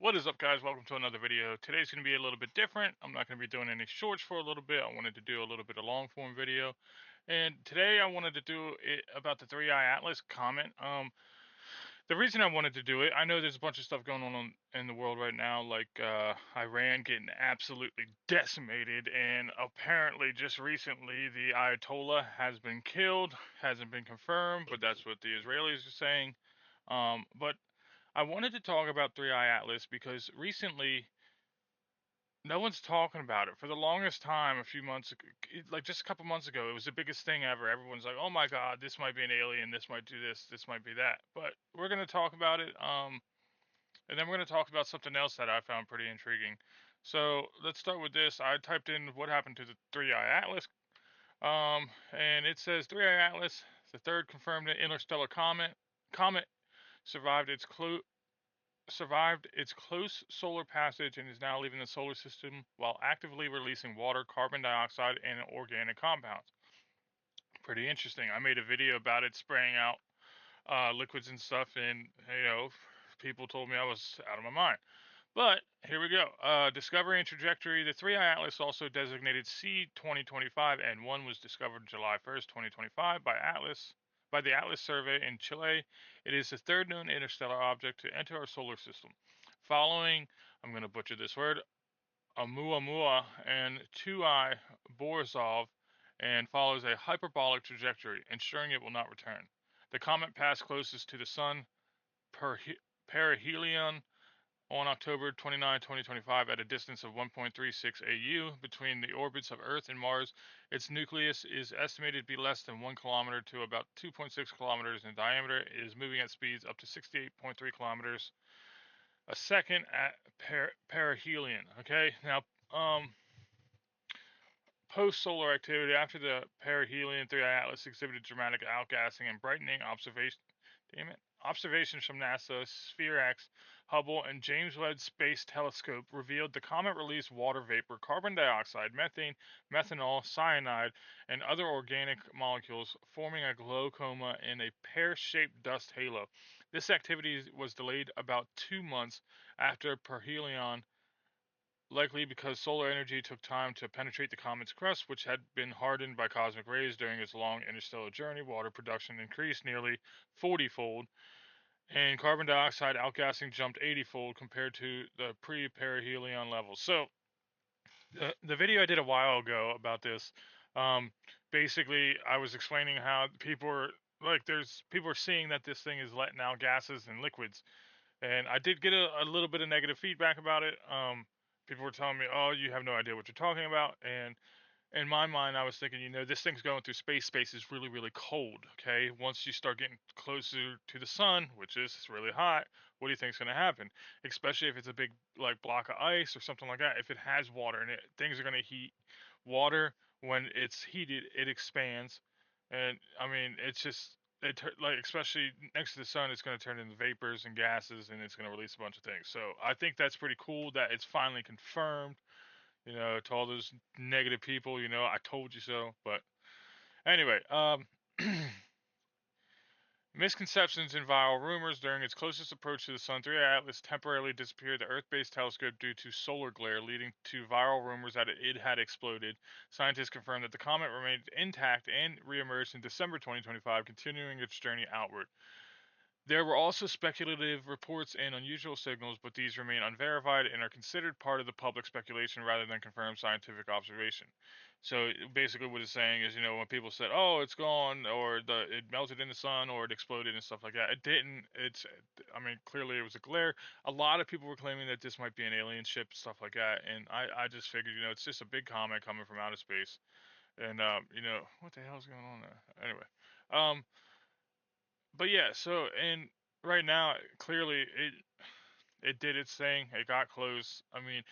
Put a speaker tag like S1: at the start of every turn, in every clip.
S1: What is up, guys? Welcome to another video. Today's going to be a little bit different. I'm not going to be doing any shorts for a little bit. I wanted to do a little bit of long form video. And today I wanted to do it about the Three Eye Atlas comet. The reason I wanted to do it, I know there's a bunch of stuff going on in the world right now, like Iran getting absolutely decimated. And apparently, just recently, the Ayatollah has been killed. Hasn't been confirmed, but that's what the Israelis are saying. But I wanted to talk about Three Eye Atlas because recently no one's talking about it. For the longest time, a few months ago, like just a couple months ago, it was the biggest thing ever. Everyone's like, "Oh my God, this might be an alien. This might do this. This might be that." But we're gonna talk about it. And then we're gonna talk about something else that I found pretty intriguing. So let's start with this. I typed in what happened to the Three Eye Atlas. And it says Three Eye Atlas, the third confirmed interstellar comet, survived its close solar passage and is now leaving the solar system while actively releasing water, carbon dioxide, and organic compounds. Pretty interesting. I made a video about it spraying out liquids and stuff, and people told me I was out of my mind. But here we go. Discovery and trajectory. The Three Eye Atlas, also designated C 2025, and one was discovered July 1st, 2025, by the Atlas Survey in Chile. It is the third known interstellar object to enter our solar system, following, I'm going to butcher this word, Oumuamua and 2I Borisov, and follows a hyperbolic trajectory, ensuring it will not return. The comet passed closest to the Sun, perihelion, on October 29, 2025, at a distance of 1.36 AU between the orbits of Earth and Mars. Its nucleus is estimated to be less than 1 kilometer to about 2.6 kilometers in diameter. It is moving at speeds up to 68.3 kilometers a second at perihelion. Okay, now, post-solar activity after the perihelion 3I Atlas exhibited dramatic outgassing and brightening observations from NASA, SPHEREX, Hubble, and James Webb Space Telescope revealed the comet released water vapor, carbon dioxide, methane, methanol, cyanide, and other organic molecules, forming a glow coma in a pear-shaped dust halo. This activity was delayed about 2 months after perihelion, likely because solar energy took time to penetrate the comet's crust, which had been hardened by cosmic rays during its long interstellar journey. Water production increased nearly 40-fold, and carbon dioxide outgassing jumped 80-fold compared to the pre-perihelion levels. So, the video I did a while ago about this, um, basically, I was explaining how people are like, there's people are seeing that this thing is letting out gases and liquids, and I did get a little bit of negative feedback about it. People were telling me, "Oh, you have no idea what you're talking about," and in my mind, I was thinking, this thing's going through space. Space is really, really cold. Okay, once you start getting closer to the sun, which is really hot, what do you think's going to happen? Especially if it's a big like block of ice or something like that. If it has water in it, things are going to heat. Water, when it's heated, it expands, and I mean, it's just like, especially next to the sun, it's going to turn into vapors and gases, and it's going to release a bunch of things. So I think that's pretty cool that it's finally confirmed, to all those negative people, I told you so. But anyway, misconceptions and viral rumors. During its closest approach to the Sun, 3I Atlas temporarily disappeared the Earth-based telescope due to solar glare, leading to viral rumors that it had exploded. Scientists confirmed that the comet remained intact and reemerged in December 2025, continuing its journey outward. There were also speculative reports and unusual signals, but these remain unverified and are considered part of the public speculation rather than confirmed scientific observation. So basically, what it's saying is, when people said, "Oh, it's gone," or it melted in the sun, or it exploded and stuff like that, it didn't. I mean, clearly it was a glare. A lot of people were claiming that this might be an alien ship, stuff like that, and I just figured, it's just a big comet coming from outer space, and what the hell's going on there? Anyway, um, but yeah, so, and right now, clearly it did its thing. It got close. I mean,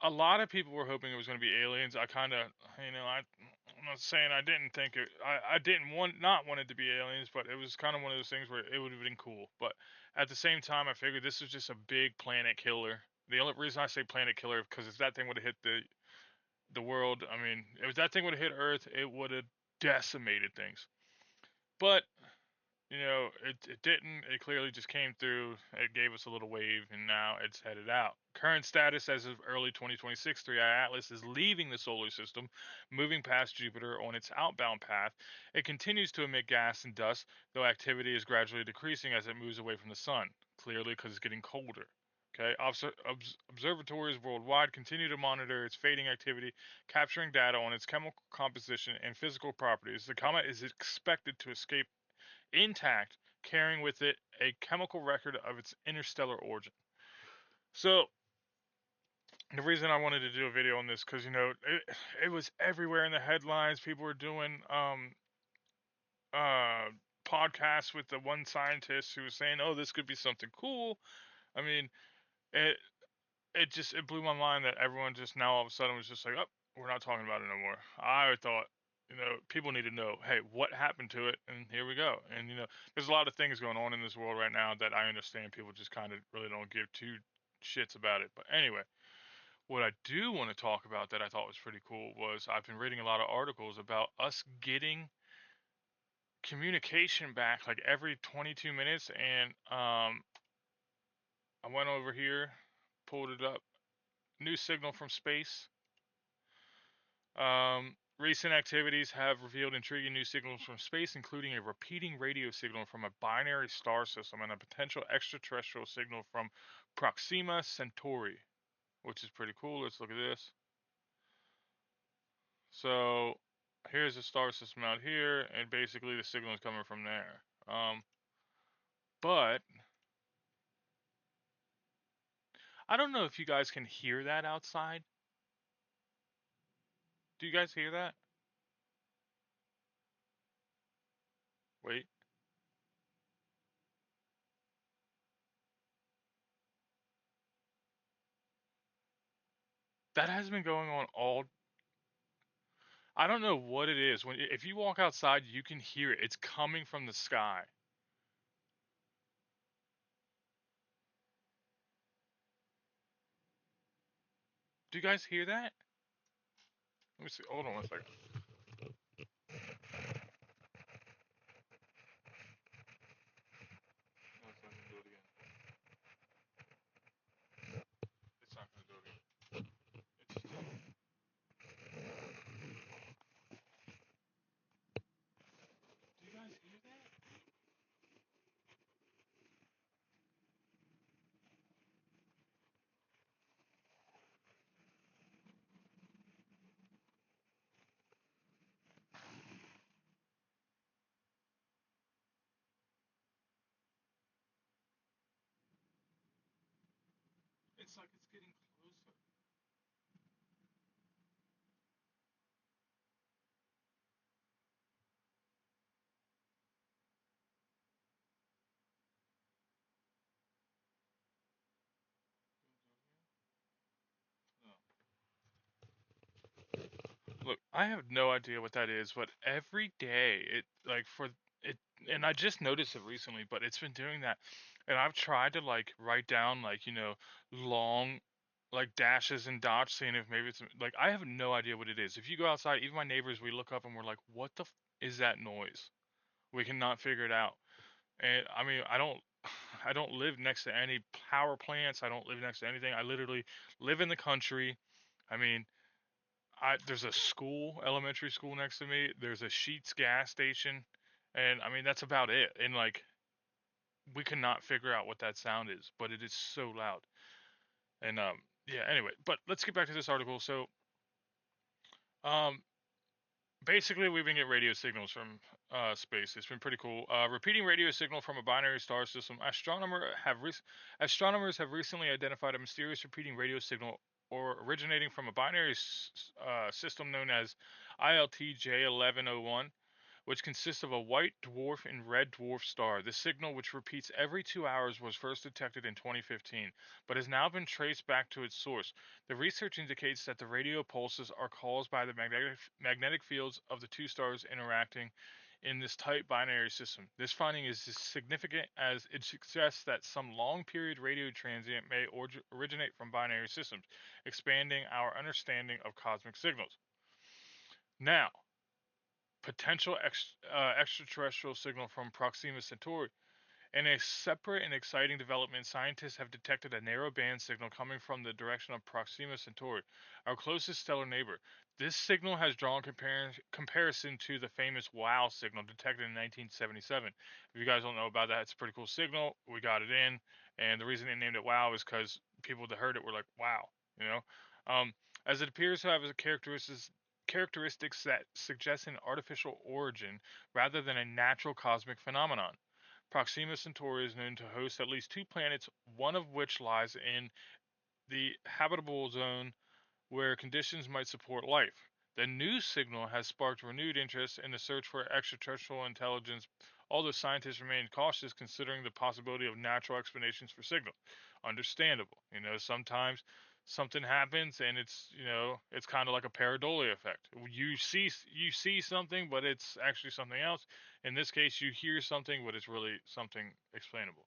S1: a lot of people were hoping it was going to be aliens. I kind of, I'm not saying I didn't think it. I didn't not want it to be aliens, but it was kind of one of those things where it would have been cool. But at the same time, I figured this was just a big planet killer. The only reason I say planet killer is because if that thing would have hit the world, I mean, if that thing would have hit Earth, it would have decimated things. But it didn't. It clearly just came through. It gave us a little wave, and now it's headed out. Current status as of early 2026, 3i Atlas is leaving the solar system, moving past Jupiter on its outbound path. It continues to emit gas and dust, though activity is gradually decreasing as it moves away from the sun, clearly because it's getting colder. Okay, observatories worldwide continue to monitor its fading activity, capturing data on its chemical composition and physical properties. The comet is expected to escape intact, carrying with it a chemical record of its interstellar origin. So, the reason I wanted to do a video on this, because it was everywhere in the headlines. People were doing uh podcasts with the one scientist who was saying, "Oh, this could be something cool." I mean, it it blew my mind that everyone just now all of a sudden was just like, "Oh, we're not talking about it no more." I thought, people need to know, hey, what happened to it, and here we go. And there's a lot of things going on in this world right now that I understand people just kind of really don't give two shits about it. But anyway, what I do want to talk about that I thought was pretty cool was I've been reading a lot of articles about us getting communication back like every 22 minutes, and I went over here, pulled it up, new signal from space. Recent activities have revealed intriguing new signals from space, including a repeating radio signal from a binary star system and a potential extraterrestrial signal from Proxima Centauri, which is pretty cool. Let's look at this. So here's a star system out here, and basically the signal is coming from there. But I don't know if you guys can hear that outside. Do you guys hear that? Wait. That has been going on all. I don't know what it is. If you walk outside, you can hear it. It's coming from the sky. Do you guys hear that? Let me see. Hold on one second. Let's let me do it again. It's not gonna do it again. Do you guys hear that? It's like it's getting closer. Look, I have no idea what that is, but every day it like for it, and I just noticed it recently, but it's been doing that. And I've tried to like write down like, long like dashes and dots, seeing if maybe it's like I have no idea what it is. If you go outside, even my neighbors, we look up and we're like, "What the is that noise?" We cannot figure it out. And I mean, I don't live next to any power plants. I don't live next to anything. I literally live in the country. I mean, there's a school, elementary school next to me. There's a Sheets gas station, and I mean that's about it. And like we cannot figure out what that sound is, but it is so loud. And yeah. Anyway, but let's get back to this article. So um, basically, we've been getting radio signals from space. It's been pretty cool. Repeating radio signal from a binary star system. Astronomers have recently identified a mysterious repeating radio signal or originating from a binary system known as ILTJ 1101, which consists of a white dwarf and red dwarf star. The signal, which repeats every 2 hours, was first detected in 2015, but has now been traced back to its source. The research indicates that the radio pulses are caused by the magnetic fields of the two stars interacting in this tight binary system. This finding is as significant as it suggests that some long period radio transient may originate from binary systems, expanding our understanding of cosmic signals. Now, potential extraterrestrial signal from Proxima Centauri. In a separate and exciting development, scientists have detected a narrow band signal coming from the direction of Proxima Centauri, our closest stellar neighbor. This signal has drawn comparison to the famous WOW signal detected in 1977. If you guys don't know about that, it's a pretty cool signal. We got it in, and the reason they named it WOW is because people that heard it were like, "Wow," you know. As it appears to have a characteristics that suggest an artificial origin rather than a natural cosmic phenomenon. Proxima Centauri is known to host at least two planets, one of which lies in the habitable zone where conditions might support life. The new signal has sparked renewed interest in the search for extraterrestrial intelligence, although scientists remain cautious considering the possibility of natural explanations for signals. Understandable. Sometimes something happens and it's kind of like a pareidolia effect. You see something but it's actually something else. In this case, you hear something but it's really something explainable.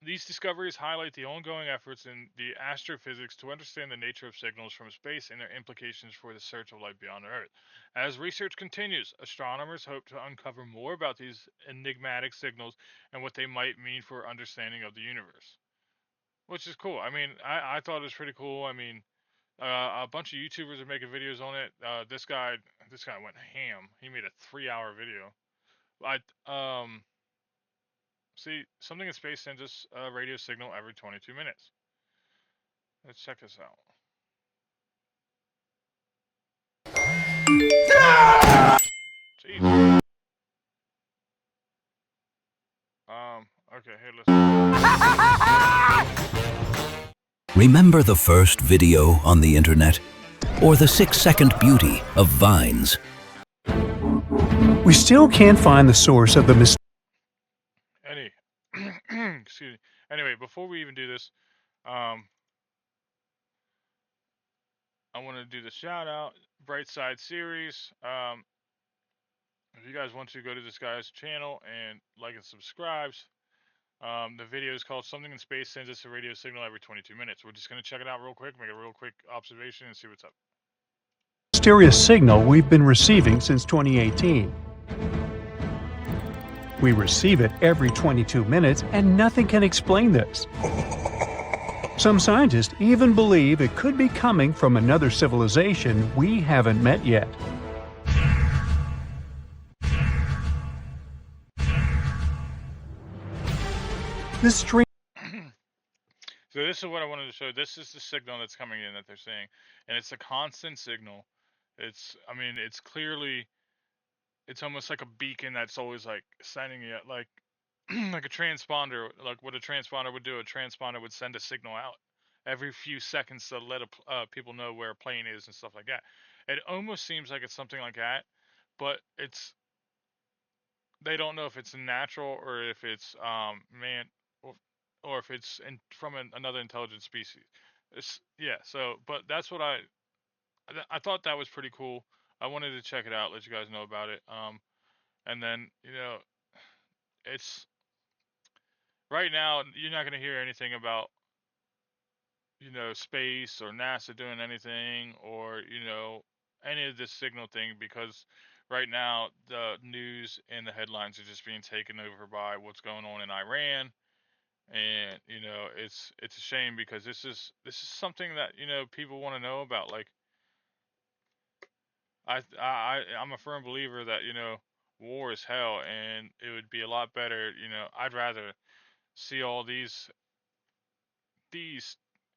S1: These discoveries highlight the ongoing efforts in the astrophysics to understand the nature of signals from space and their implications for the search of life beyond Earth. As research continues, astronomers hope to uncover more about these enigmatic signals and what they might mean for understanding of the universe, which is cool. I mean, I thought it was pretty cool. I mean, a bunch of YouTubers are making videos on it. This guy went ham. He made a 3-hour video. I See, something in space sends us a radio signal every 22 minutes. Let's check this out. Jeez. Okay, here, listen.
S2: Remember the first video on the internet? Or the 6-second beauty of Vines?
S3: We still can't find the source of the
S1: Excuse me. Anyway, before we even do this, I want to do the shout out, Brightside series. If you guys want to go to this guy's channel and like and subscribe, the video is called "Something in Space Sends Us a Radio Signal Every 22 Minutes." We're just gonna check it out real quick, make a real quick observation, and see what's up.
S3: mysterious signal we've been receiving since 2018. We receive it every 22 minutes and nothing can explain this. Some scientists even believe it could be coming from another civilization we haven't met yet. This strange
S1: So this is what I wanted to show. This is the signal that's coming in that they're saying, and it's a constant signal. I mean, it's clearly, it's almost like a beacon that's always like sending it, like like a transponder, like what a transponder would do. A transponder would send a signal out every few seconds to let people know where a plane is and stuff like that. It almost seems like it's something like that, but they don't know if it's natural or if it's man or if it's from another intelligent species. Yeah. So, but that's what I thought that was pretty cool. I wanted to check it out, let you guys know about it. And then it's right now you're not gonna hear anything about space or NASA doing anything or any of this signal thing because right now the news and the headlines are just being taken over by what's going on in Iran. And it's a shame because this is something that people want to know about. Like I'm a firm believer that war is hell, and it would be a lot better. I'd rather see all these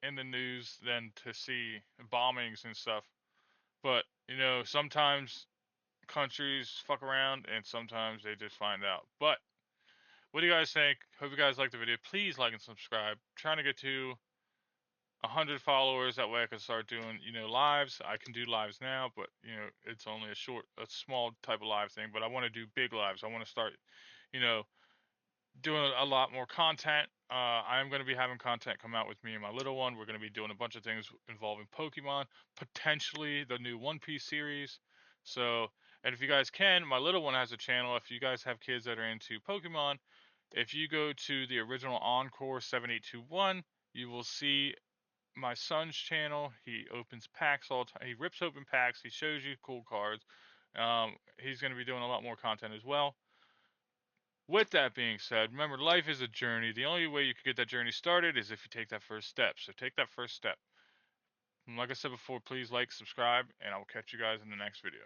S1: in the news than to see bombings and stuff. But sometimes countries fuck around, and sometimes they just find out. But what do you guys think? Hope you guys like the video. Please like and subscribe. I'm trying to get to 100 followers. That way I can start doing lives. I can do lives now, but it's only a small type of live thing. But I want to do big lives. I want to start you know doing a lot more content. I'm going to be having content come out with me and my little one. We're going to be doing a bunch of things involving Pokemon, potentially the new One Piece series. So, and if you guys can, my little one has a channel. If you guys have kids that are into Pokemon, if you go to the original Encore 7821, you will see my son's channel. He opens packs all the time. He rips open packs. He shows you cool cards. He's going to be doing a lot more content as well. With that being said, remember, life is a journey. The only way you can get that journey started is if you take that first step. So take that first step. And like I said before, please like, subscribe, and I will catch you guys in the next video.